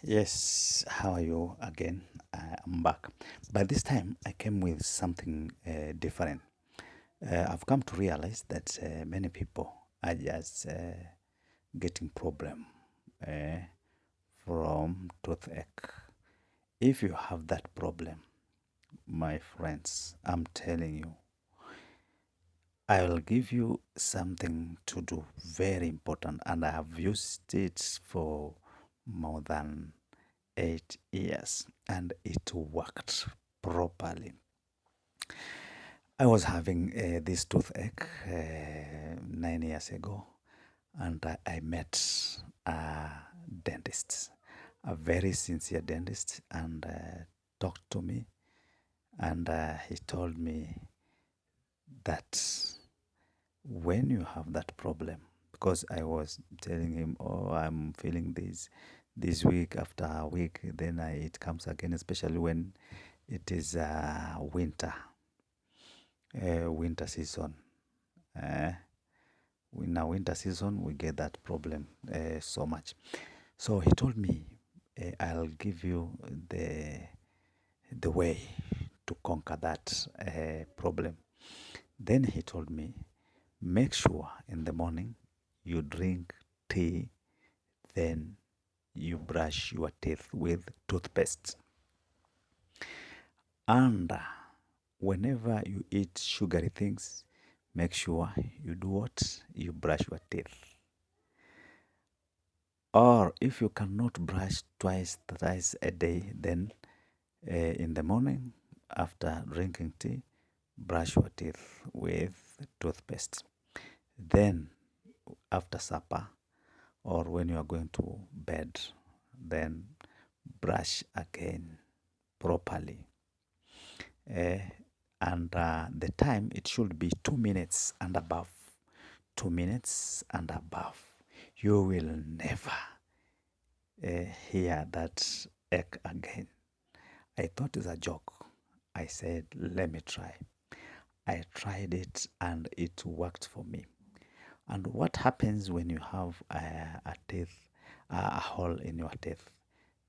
Yes, how are you again? I'm back. But this time I came with something different. I've come to realize that many people are just getting problem uh, from toothache. If you have that problem, my friends, I'm telling you, I will give you something to do very important, and I have used it for more than 8 years, and it worked properly. I was having this toothache 9 years ago, and I met a dentist, a very sincere dentist, and talked to me, and he told me that when you have that problem, because I was telling him, oh, I'm feeling this week after a week, then it comes again, especially when it is winter season. Uh, in a winter season, we get that problem so much. So he told me, I'll give you the way to conquer that problem. Then he told me, make sure in the morning you drink tea, then you brush your teeth with toothpaste. And whenever you eat sugary things, make sure you do what? You brush your teeth. Or if you cannot brush twice, thrice a day, then in the morning after drinking tea, brush your teeth with toothpaste. Then after supper or when you are going to bed, then brush again properly. Uh, and the time it should be 2 minutes and above. 2 minutes and above. You will never hear that egg again. I thought it's a joke. I said, let me try. I tried it and it worked for me. And what happens when you have a hole in your teeth?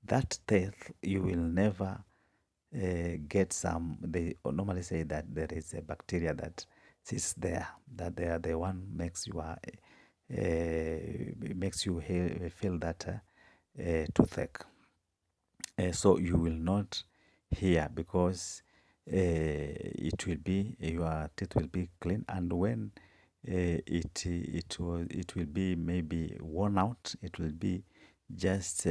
That teeth, you will never get some. They normally say that there is a bacteria that sits there, that they are the one makes you feel that toothache. So you will not hear because it will be your teeth will be clean, and when it will be maybe worn out, it will be just